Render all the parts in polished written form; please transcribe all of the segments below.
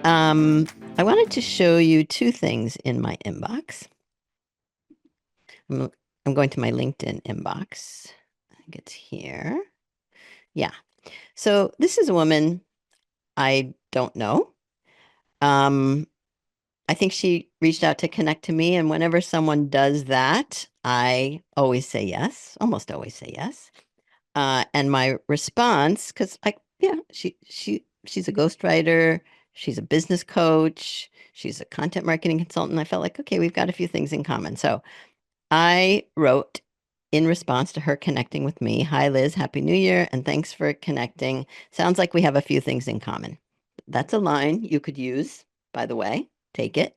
Um, I wanted to show you two things in my inbox. I'm, I'm going to my LinkedIn inbox. I think it's here. Yeah. So this is a woman I don't know. Um, I think she reached out to connect to me, and whenever someone does that, I always say yes, almost always say yes. And my response, because yeah, she's a ghostwriter, she's a business coach, she's a content marketing consultant. I felt like, okay, we've got a few things in common. So I wrote in response to her connecting with me, "Hi Liz, Happy New Year, and thanks for connecting. Sounds like we have a few things in common." That's a line you could use, by the way. Take it.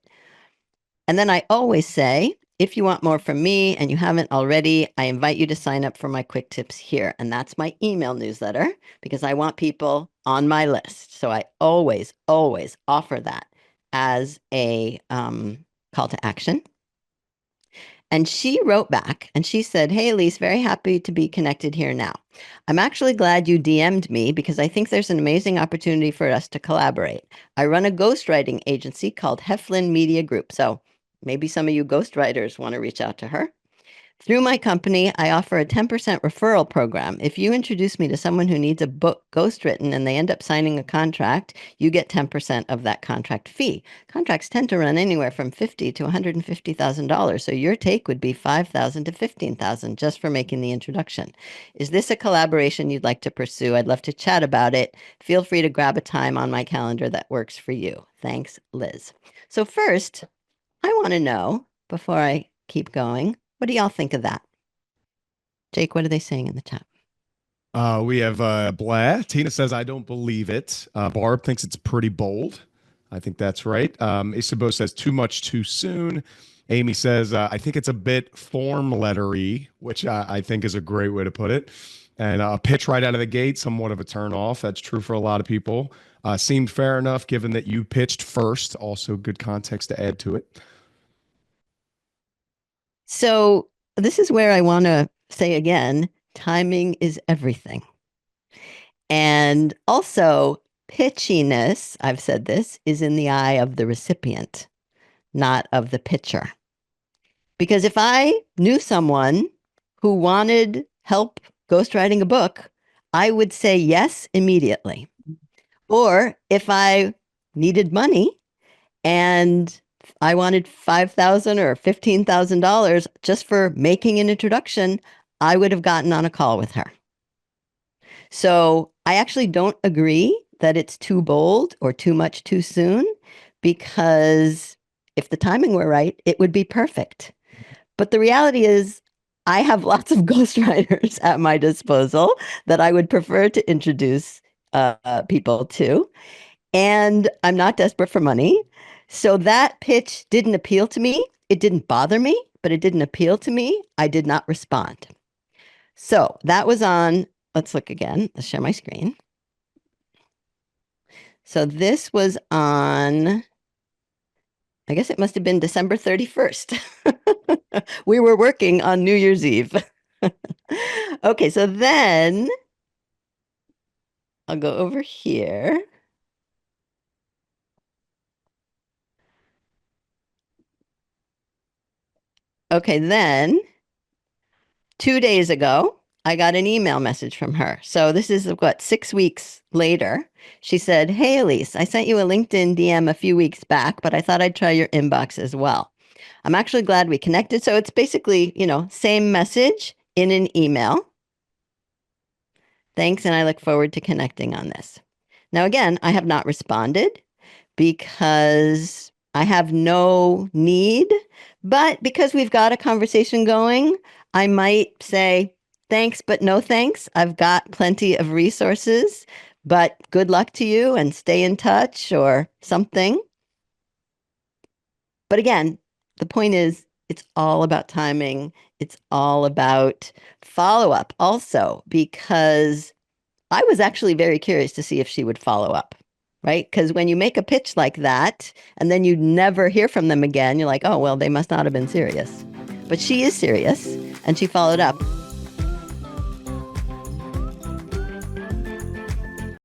And then I always say, if you want more from me and you haven't already, I invite you to sign up for my quick tips here. And that's my email newsletter because I want people on my list. So I always, always offer that as a call to action. And she wrote back and she said, "Hey, Elise, very happy to be connected here now. I'm actually glad you DM'd me because I think there's an amazing opportunity for us to collaborate. I run a ghostwriting agency called Heflin Media Group." So maybe some of you ghostwriters want to reach out to her. "Through my company, I offer a 10% referral program. If you introduce me to someone who needs a book ghostwritten and they end up signing a contract, you get 10% of that contract fee. Contracts tend to run anywhere from $50,000 to $150,000. So your take would be $5,000 to $15,000 just for making the introduction. Is this a collaboration you'd like to pursue? I'd love to chat about it. Feel free to grab a time on my calendar that works for you. Thanks, Liz." So first, I want to know, before I keep going, what do y'all think of that? Jake, what are they saying in the chat? We have Blah. Tina says, I don't believe it. Barb thinks it's pretty bold. I think that's right. Isabeau says, too much too soon. Amy says, I think it's a bit form lettery, which I think is a great way to put it. And pitch right out of the gate, somewhat of a turn off. That's true for a lot of people. Seemed fair enough given that you pitched first. Also, good context to add to it. So this is where I want to say again, timing is everything. And also, pitchiness, I've said this, is in the eye of the recipient, not of the pitcher. Because if I knew someone who wanted help ghostwriting a book, I would say yes immediately. Or if I needed money and I wanted $5,000 or $15,000 just for making an introduction, I would have gotten on a call with her. So I actually don't agree that it's too bold or too much too soon, because if the timing were right, it would be perfect. But the reality is, I have lots of ghostwriters at my disposal that I would prefer to introduce people to. And I'm not desperate for money. So that pitch didn't appeal to me. It didn't bother me, but it didn't appeal to me. I did not respond. So that was on, let's look again. Let's share my screen. So this was on, I guess it must have been December 31st. We were working on New Year's Eve. Okay, so then I'll go over here. Okay, then 2 days ago, I got an email message from her. So this is what, 6 weeks later. She said, "Hey, Elise, I sent you a LinkedIn DM a few weeks back, but I thought I'd try your inbox as well. I'm actually glad we connected." So it's basically, same message in an email. "Thanks, and I look forward to connecting on this." Now, again, I have not responded because I have no need, but because we've got a conversation going, I might say, "Thanks, but no thanks. I've got plenty of resources, but good luck to you and stay in touch," or something. But again, the point is, it's all about timing. It's all about follow up also, because I was actually very curious to see if she would follow up, right? Because when you make a pitch like that and then you never hear from them again, you're like, oh, well, they must not have been serious. But she is serious and she followed up.